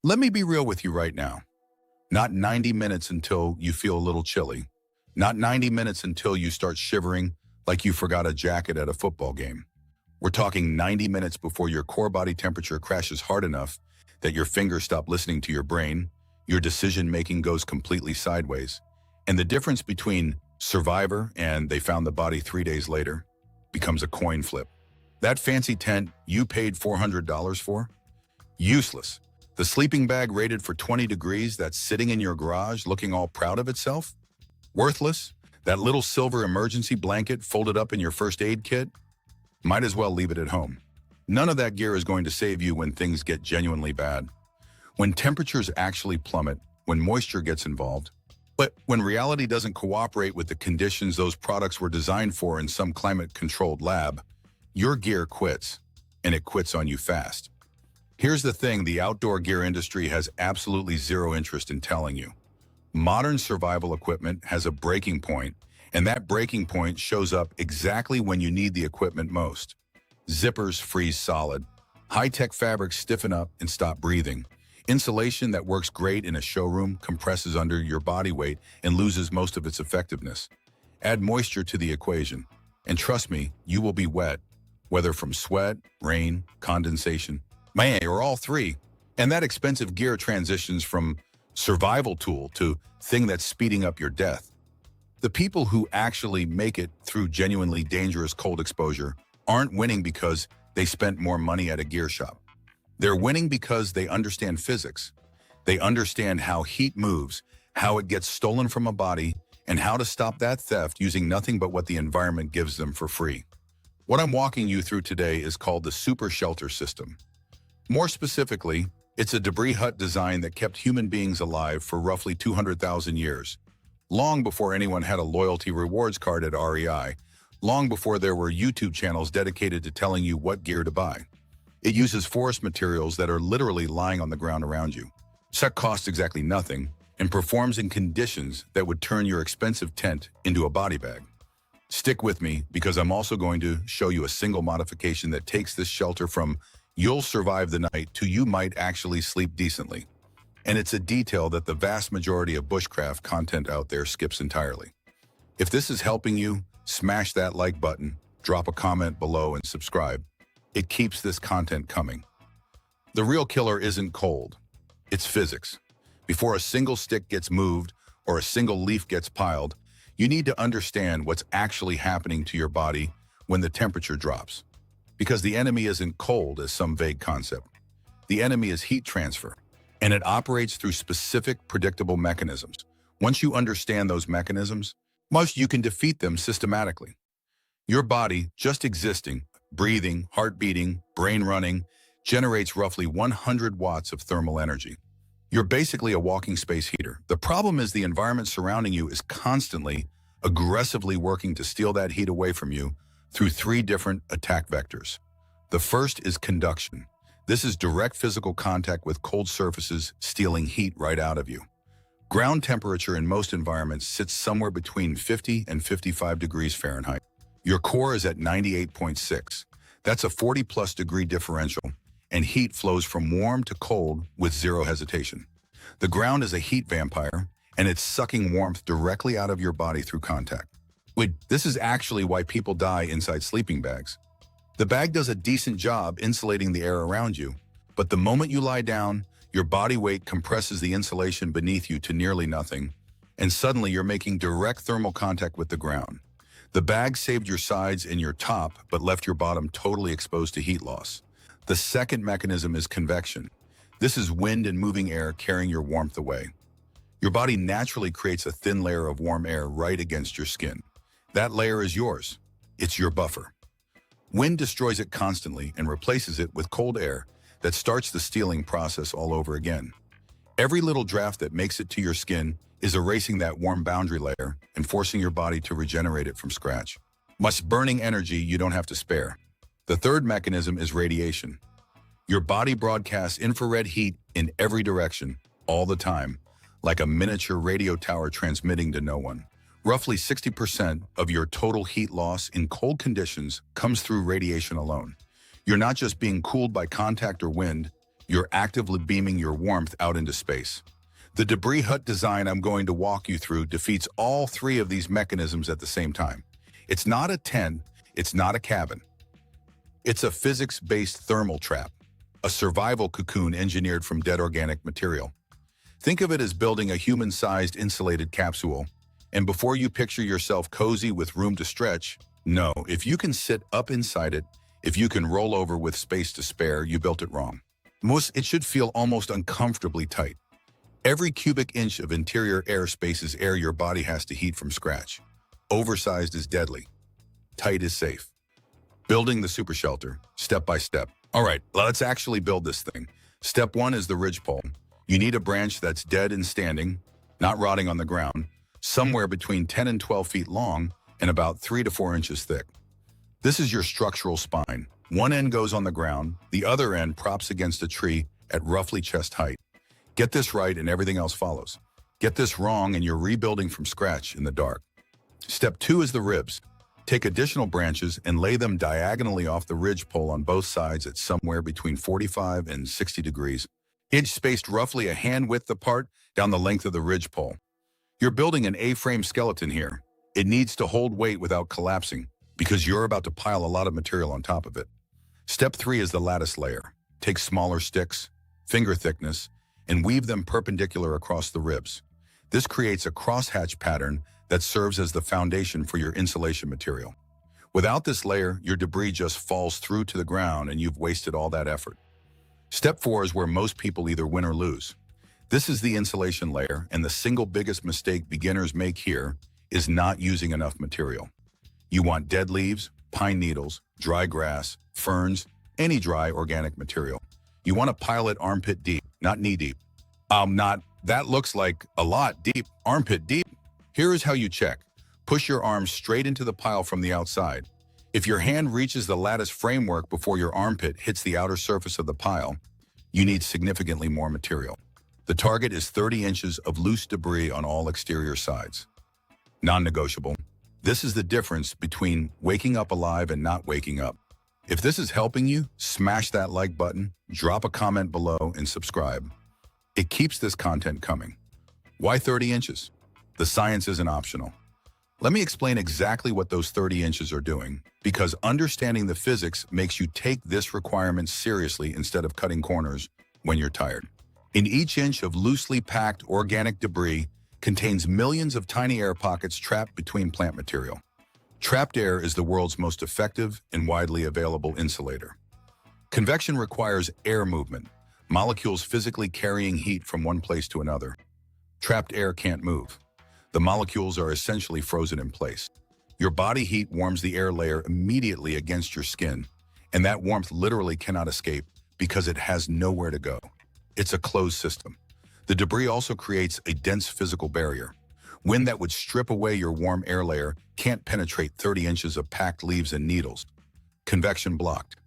Let me be real with you right now. Not 90 minutes until you feel a little chilly. Not 90 minutes until you start shivering like you forgot a jacket at a football game. We're talking 90 minutes before your core body temperature crashes hard enough that your fingers stop listening to your brain, your decision-making goes completely sideways, and the difference between survivor and they found the body 3 days later becomes a coin flip. That fancy tent you paid $400 for? Useless. The sleeping bag rated for 20 degrees that's sitting in your garage looking all proud of itself? Worthless. That little silver emergency blanket folded up in your first aid kit? Might as well leave it at home. None of that gear is going to save you when things get genuinely bad. When temperatures actually plummet, when moisture gets involved, but when reality doesn't cooperate with the conditions those products were designed for in some climate-controlled lab, your gear quits, and it quits on you fast. Here's the thing the outdoor gear industry has absolutely zero interest in telling you. Modern survival equipment has a breaking point, and that breaking point shows up exactly when you need the equipment most. Zippers freeze solid. High-tech fabrics stiffen up and stop breathing. Insulation that works great in a showroom compresses under your body weight and loses most of its effectiveness. Add moisture to the equation, and trust me, you will be wet, whether from sweat, rain, condensation, or all three. And that expensive gear transitions from survival tool to thing that's speeding up your death. The people who actually make it through genuinely dangerous cold exposure aren't winning because they spent more money at a gear shop. They're winning because they understand physics. They understand how heat moves, how it gets stolen from a body, and how to stop that theft using nothing but what the environment gives them for free. What I'm walking you through today is called the Super Shelter System. More specifically, it's a debris hut design that kept human beings alive for roughly 200,000 years, long before anyone had a loyalty rewards card at REI, long before there were YouTube channels dedicated to telling you what gear to buy. It uses forest materials that are literally lying on the ground around you. Set costs exactly nothing and performs in conditions that would turn your expensive tent into a body bag. Stick with me because I'm also going to show you a single modification that takes this shelter from "you'll survive the night" to "you might actually sleep decently." And it's a detail that the vast majority of bushcraft content out there skips entirely. If this is helping you, smash that like button, drop a comment below, and subscribe. It keeps this content coming. The real killer isn't cold. It's physics. Before a single stick gets moved or a single leaf gets piled, you need to understand what's actually happening to your body when the temperature drops. Because the enemy isn't cold as some vague concept. The enemy is heat transfer, and it operates through specific, predictable mechanisms. Once you understand those mechanisms, you can defeat them systematically. Your body, just existing, breathing, heart beating, brain running, generates roughly 100 watts of thermal energy. You're basically a walking space heater. The problem is the environment surrounding you is constantly, aggressively working to steal that heat away from you through 3 different attack vectors. The first is conduction. This is direct physical contact with cold surfaces stealing heat right out of you. Ground temperature in most environments sits somewhere between 50 and 55 degrees Fahrenheit. Your core is at 98.6. That's a 40+ degree differential, and heat flows from warm to cold with zero hesitation. The ground is a heat vampire, and it's sucking warmth directly out of your body through contact. This is actually why people die inside sleeping bags. The bag does a decent job insulating the air around you, but the moment you lie down, your body weight compresses the insulation beneath you to nearly nothing, and suddenly you're making direct thermal contact with the ground. The bag saved your sides and your top, but left your bottom totally exposed to heat loss. The second mechanism is convection. This is wind and moving air carrying your warmth away. Your body naturally creates a thin layer of warm air right against your skin. That layer is yours. It's your buffer. Wind destroys it constantly and replaces it with cold air that starts the stealing process all over again. Every little draft that makes it to your skin is erasing that warm boundary layer and forcing your body to regenerate it from scratch. Much burning energy you don't have to spare. The third mechanism is radiation. Your body broadcasts infrared heat in every direction, all the time, like a miniature radio tower transmitting to no one. Roughly 60% of your total heat loss in cold conditions comes through radiation alone. You're not just being cooled by contact or wind, You're actively beaming your warmth out into space. The debris hut design I'm going to walk you through defeats all three of these mechanisms at the same time. It's not a tent, it's not a cabin. It's a physics-based thermal trap, a survival cocoon engineered from dead organic material. Think of it as building a human-sized insulated capsule, and before you picture yourself cozy with room to stretch, no, if you can sit up inside it, if you can roll over with space to spare, you built it wrong. It should feel almost uncomfortably tight. Every cubic inch of interior airspace is air your body has to heat from scratch. Oversized is deadly. Tight is safe. Building the super shelter, step by step. All right, let's actually build this thing. Step one is the ridgepole. You need a branch that's dead and standing, not rotting on the ground, somewhere between 10 and 12 feet long and about 3 to 4 inches thick. This is your structural spine. One end goes on the ground, the other end props against a tree at roughly chest height. Get this right and everything else follows. Get this wrong and you're rebuilding from scratch in the dark. Step two is the ribs. Take additional branches and lay them diagonally off the ridgepole on both sides at somewhere between 45 and 60 degrees, each spaced roughly a hand width apart down the length of the ridgepole. You're building an A-frame skeleton here. It needs to hold weight without collapsing because you're about to pile a lot of material on top of it. Step three is the lattice layer. Take smaller sticks, finger thickness, and weave them perpendicular across the ribs. This creates a crosshatch pattern that serves as the foundation for your insulation material. Without this layer, your debris just falls through to the ground and you've wasted all that effort. Step four is where most people either win or lose. This is the insulation layer, and the single biggest mistake beginners make here is not using enough material. You want dead leaves, pine needles, dry grass, ferns, any dry organic material. You want to pile it armpit deep, not knee deep. That looks like a lot deep, armpit deep. Here is how you check. Push your arm straight into the pile from the outside. If your hand reaches the lattice framework before your armpit hits the outer surface of the pile, you need significantly more material. The target is 30 inches of loose debris on all exterior sides. Non-negotiable. This is the difference between waking up alive and not waking up. If this is helping you, smash that like button, drop a comment below, and subscribe. It keeps this content coming. Why 30 inches? The science isn't optional. Let me explain exactly what those 30 inches are doing, because understanding the physics makes you take this requirement seriously instead of cutting corners when you're tired. In each inch of loosely packed organic debris contains millions of tiny air pockets trapped between plant material. Trapped air is the world's most effective and widely available insulator. Convection requires air movement, molecules physically carrying heat from one place to another. Trapped air can't move. The molecules are essentially frozen in place. Your body heat warms the air layer immediately against your skin, and that warmth literally cannot escape because it has nowhere to go. It's a closed system. The debris also creates a dense physical barrier. Wind that would strip away your warm air layer can't penetrate 30 inches of packed leaves and needles. Convection blocked.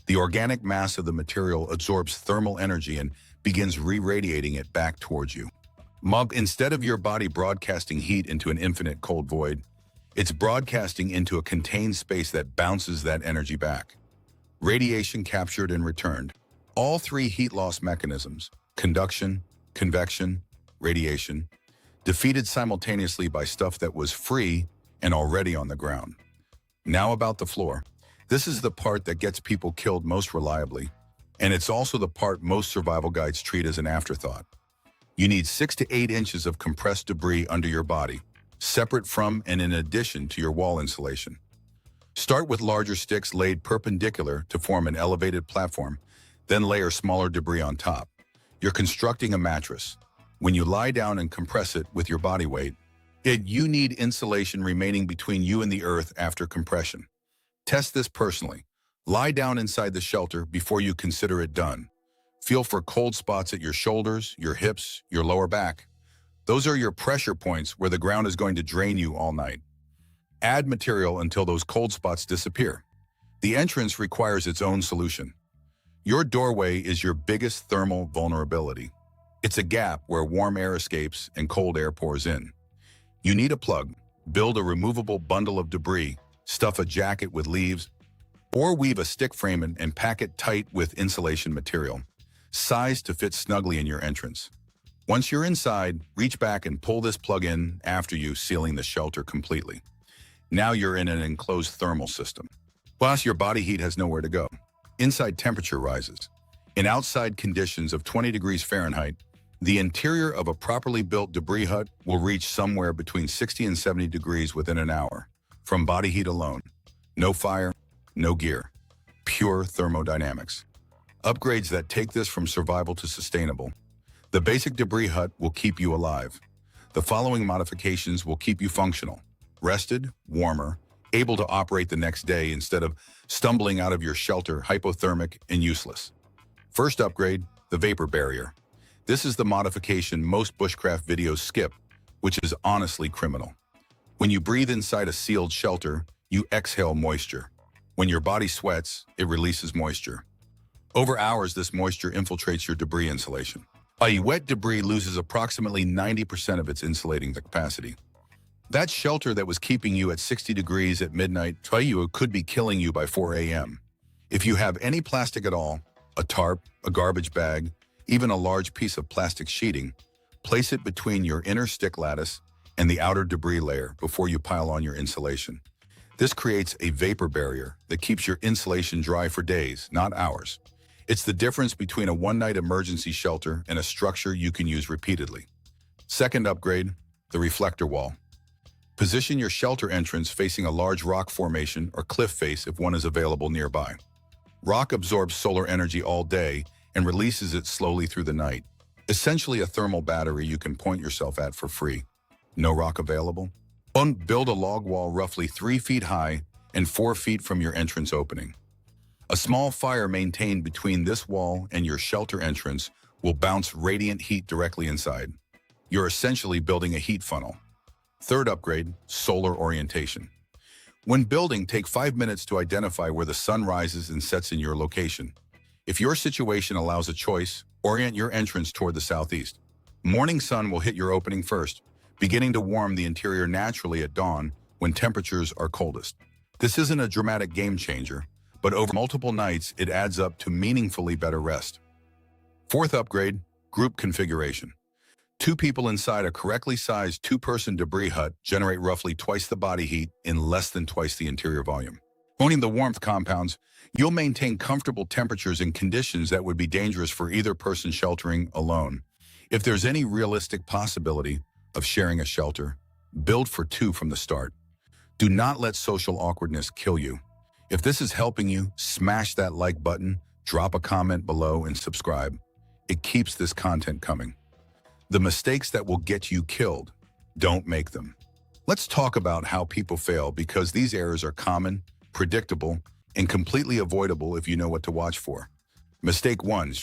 The organic mass of the material absorbs thermal energy and begins re-radiating it back towards you. Instead of your body broadcasting heat into an infinite cold void, it's broadcasting into a contained space that bounces that energy back. Radiation captured and returned. All three heat loss mechanisms, conduction, convection, radiation, defeated simultaneously by stuff that was free and already on the ground. Now about the floor. This is the part that gets people killed most reliably, and it's also the part most survival guides treat as an afterthought. You need 6 to 8 inches of compressed debris under your body, separate from and in addition to your wall insulation. Start with larger sticks laid perpendicular to form an elevated platform, then layer smaller debris on top. You're constructing a mattress. When you lie down and compress it with your body weight, you need insulation remaining between you and the earth after compression. Test this personally. Lie down inside the shelter before you consider it done. Feel for cold spots at your shoulders, your hips, your lower back. Those are your pressure points where the ground is going to drain you all night. Add material until those cold spots disappear. The entrance requires its own solution. Your doorway is your biggest thermal vulnerability. It's a gap where warm air escapes and cold air pours in. You need a plug. Build a removable bundle of debris, stuff a jacket with leaves, or weave a stick frame and pack it tight with insulation material. sized to fit snugly in your entrance. Once you're inside, reach back and pull this plug in after you, sealing the shelter completely. Now you're in an enclosed thermal system. Plus, your body heat has nowhere to go. Inside temperature rises. In outside conditions of 20 degrees Fahrenheit, the interior of a properly built debris hut will reach somewhere between 60 and 70 degrees within an hour, from body heat alone. No fire, no gear. Pure thermodynamics. Upgrades that take this from survival to sustainable. The basic debris hut will keep you alive. The following modifications will keep you functional, rested, warmer, able to operate the next day instead of stumbling out of your shelter hypothermic and useless. First upgrade, the vapor barrier. This is the modification most bushcraft videos skip, which is honestly criminal. When you breathe inside a sealed shelter, you exhale moisture. When your body sweats, it releases moisture. Over hours, this moisture infiltrates your debris insulation. Wet debris loses approximately 90% of its insulating capacity. That shelter that was keeping you at 60 degrees at midnight could be killing you by 4 a.m. If you have any plastic at all, a tarp, a garbage bag, even a large piece of plastic sheeting, place it between your inner stick lattice and the outer debris layer before you pile on your insulation. This creates a vapor barrier that keeps your insulation dry for days, not hours. It's the difference between a one-night emergency shelter and a structure you can use repeatedly. Second upgrade, the reflector wall. Position your shelter entrance facing a large rock formation or cliff face if one is available nearby. Rock absorbs solar energy all day and releases it slowly through the night. Essentially a thermal battery you can point yourself at for free. No rock available? Build a log wall roughly 3 feet high and 4 feet from your entrance opening. A small fire maintained between this wall and your shelter entrance will bounce radiant heat directly inside. You're essentially building a heat funnel. Third upgrade, solar orientation. When building, take 5 minutes to identify where the sun rises and sets in your location. If your situation allows a choice, orient your entrance toward the southeast. Morning sun will hit your opening first, beginning to warm the interior naturally at dawn when temperatures are coldest. This isn't a dramatic game changer, but over multiple nights, it adds up to meaningfully better rest. Fourth upgrade, group configuration. 2 people inside a correctly sized 2-person debris hut generate roughly twice the body heat in less than twice the interior volume. Owning the warmth compounds, you'll maintain comfortable temperatures in conditions that would be dangerous for either person sheltering alone. If there's any realistic possibility of sharing a shelter, build for 2 from the start. Do not let social awkwardness kill you. If this is helping you, smash that like button, drop a comment below, and subscribe. It keeps this content coming. The mistakes that will get you killed, don't make them. Let's talk about how people fail, because these errors are common, predictable, and completely avoidable if you know what to watch for. Mistake 1,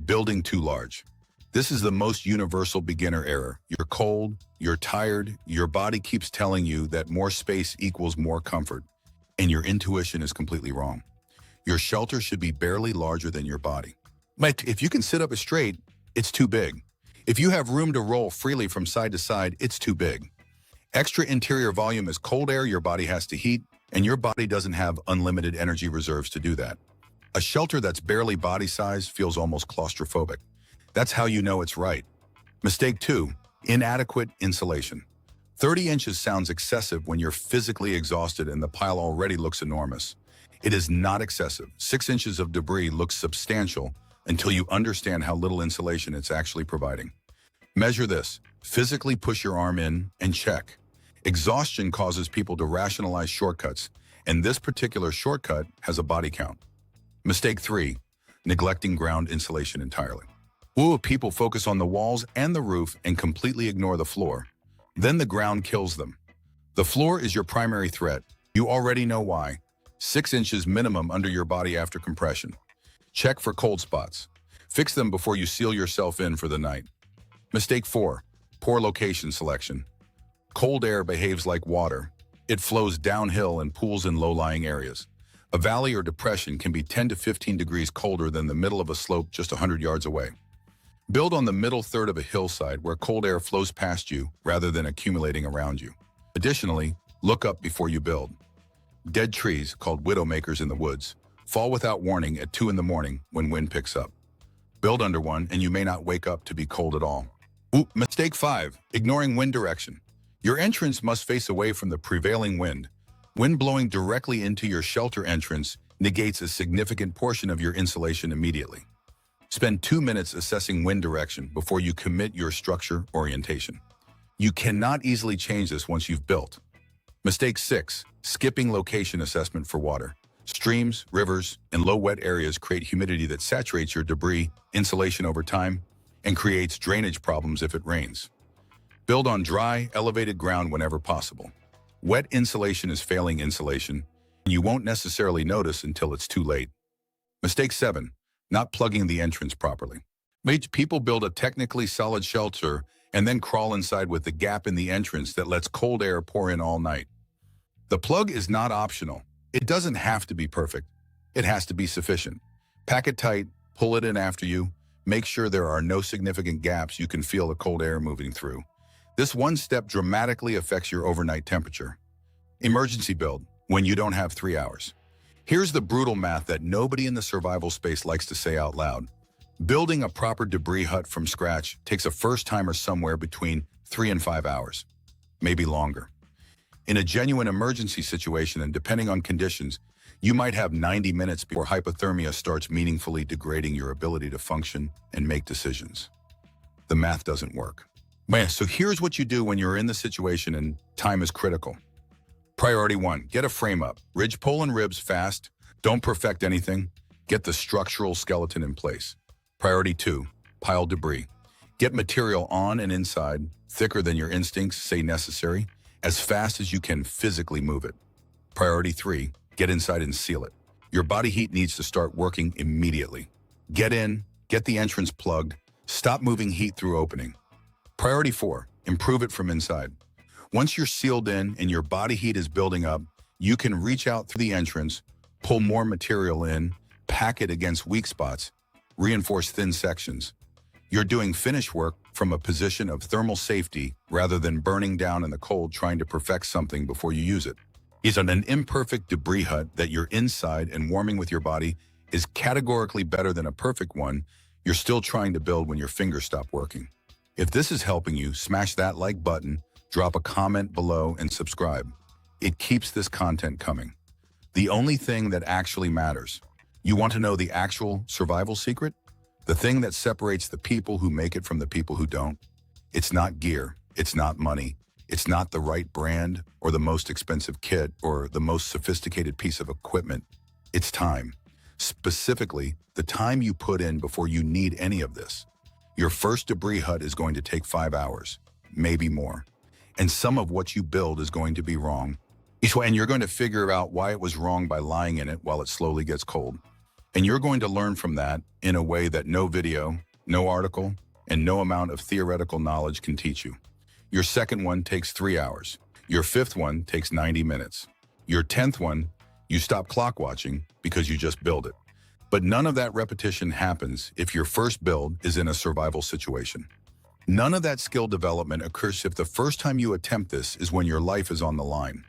building too large. This is the most universal beginner error. You're cold, you're tired, your body keeps telling you that more space equals more comfort, and your intuition is completely wrong. Your shelter should be barely larger than your body. But if you can sit up straight, it's too big. If you have room to roll freely from side to side, it's too big. Extra interior volume is cold air your body has to heat, and your body doesn't have unlimited energy reserves to do that. A shelter that's barely body size feels almost claustrophobic. That's how you know it's right. Mistake 2, inadequate insulation. 30 inches sounds excessive when you're physically exhausted and the pile already looks enormous. It is not excessive. 6 inches of debris looks substantial until you understand how little insulation it's actually providing. Measure this. Physically push your arm in and check. Exhaustion causes people to rationalize shortcuts, and this particular shortcut has a body count. Mistake 3, neglecting ground insulation entirely. People focus on the walls and the roof and completely ignore the floor. Then the ground kills them. The floor is your primary threat. You already know why. 6 inches minimum under your body after compression. Check for cold spots. Fix them before you seal yourself in for the night. Mistake 4, poor location selection. Cold air behaves like water. It flows downhill and pools in low-lying areas. A valley or depression can be 10 to 15 degrees colder than the middle of a slope just 100 yards away. Build on the middle third of a hillside where cold air flows past you rather than accumulating around you. Additionally, look up before you build. Dead trees, called widowmakers in the woods, fall without warning at 2 in the morning when wind picks up. Build under one, and you may not wake up to be cold at all. Ooh, mistake 5, ignoring wind direction. Your entrance must face away from the prevailing wind. Wind blowing directly into your shelter entrance negates a significant portion of your insulation immediately. Spend 2 minutes assessing wind direction before you commit your structure orientation. You cannot easily change this once you've built. Mistake 6, skipping location assessment for water. Streams, rivers, and low wet areas create humidity that saturates your debris, insulation over time, and creates drainage problems if it rains. Build on dry, elevated ground whenever possible. Wet insulation is failing insulation, and you won't necessarily notice until it's too late. Mistake 7, not plugging the entrance properly. People build a technically solid shelter and then crawl inside with the gap in the entrance that lets cold air pour in all night. The plug is not optional. It doesn't have to be perfect. It has to be sufficient. Pack it tight, pull it in after you, make sure there are no significant gaps you can feel the cold air moving through. This one step dramatically affects your overnight temperature. Emergency build, when you don't have 3 hours. Here's the brutal math that nobody in the survival space likes to say out loud. Building a proper debris hut from scratch takes a first-timer somewhere between 3 and 5 hours, maybe longer. In a genuine emergency situation, and depending on conditions, you might have 90 minutes before hypothermia starts meaningfully degrading your ability to function and make decisions. The math doesn't work. So here's what you do when you're in the situation and time is critical. Priority 1, get a frame up. Ridge pole and ribs fast. Don't perfect anything. Get the structural skeleton in place. Priority 2, pile debris. Get material on and inside, thicker than your instincts say necessary, as fast as you can physically move it. Priority 3, get inside and seal it. Your body heat needs to start working immediately. Get in, get the entrance plugged, stop moving heat through opening. Priority 4, improve it from inside. Once you're sealed in and your body heat is building up, you can reach out through the entrance, pull more material in, pack it against weak spots, reinforce thin sections. You're doing finish work from a position of thermal safety rather than burning down in the cold trying to perfect something before you use it. Is an imperfect debris hut that you're inside and warming with your body is categorically better than a perfect one you're still trying to build when your fingers stop working. If this is helping you, smash that like button, drop a comment below, and subscribe. It keeps this content coming. The only thing that actually matters. You want to know the actual survival secret? The thing that separates the people who make it from the people who don't? It's not gear. It's not money. It's not the right brand or the most expensive kit or the most sophisticated piece of equipment. It's time. Specifically, the time you put in before you need any of this. Your first debris hut is going to take 5 hours, maybe more. And some of what you build is going to be wrong. And you're going to figure out why it was wrong by lying in it while it slowly gets cold. And you're going to learn from that in a way that no video, no article, and no amount of theoretical knowledge can teach you. Your second one takes 3 hours. Your fifth one takes 90 minutes. Your 10th one, you stop clock watching because you just build it. But none of that repetition happens if your first build is in a survival situation. None of that skill development occurs if the first time you attempt this is when your life is on the line.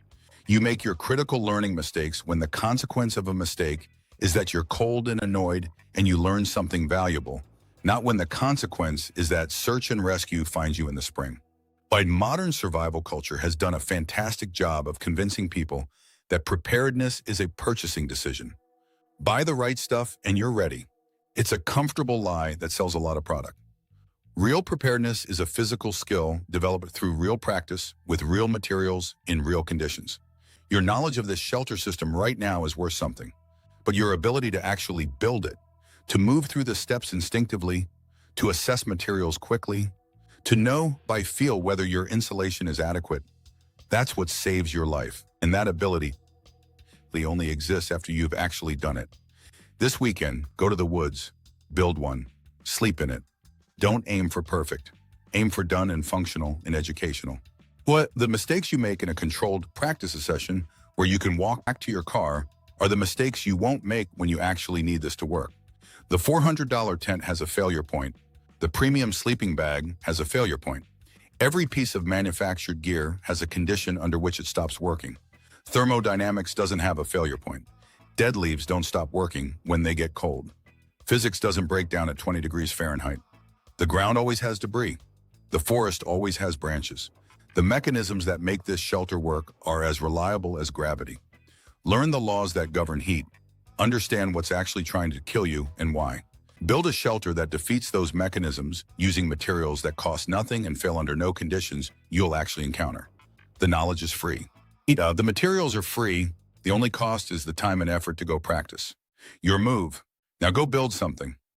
You make your critical learning mistakes when the consequence of a mistake is that you're cold and annoyed and you learn something valuable, not when the consequence is that search and rescue finds you in the spring. But modern survival culture has done a fantastic job of convincing people that preparedness is a purchasing decision. Buy the right stuff and you're ready. It's a comfortable lie that sells a lot of product. Real preparedness is a physical skill developed through real practice with real materials in real conditions. Your knowledge of this shelter system right now is worth something, but your ability to actually build it, to move through the steps instinctively, to assess materials quickly, to know by feel whether your insulation is adequate, that's what saves your life. And that ability only exists after you've actually done it. This weekend, go to the woods, build one, sleep in it. Don't aim for perfect. Aim for done and functional and educational. The mistakes you make in a controlled practice session where you can walk back to your car are the mistakes you won't make when you actually need this to work. The $400 tent has a failure point. The premium sleeping bag has a failure point. Every piece of manufactured gear has a condition under which it stops working. Thermodynamics doesn't have a failure point. Dead leaves don't stop working when they get cold. Physics doesn't break down at 20 degrees Fahrenheit. The ground always has debris. The forest always has branches. The mechanisms that make this shelter work are as reliable as gravity. Learn the laws that govern heat. Understand what's actually trying to kill you and why. Build a shelter that defeats those mechanisms using materials that cost nothing and fail under no conditions you'll actually encounter. The knowledge is free. The materials are free. The only cost is the time and effort to go practice. Your move. Now go build something.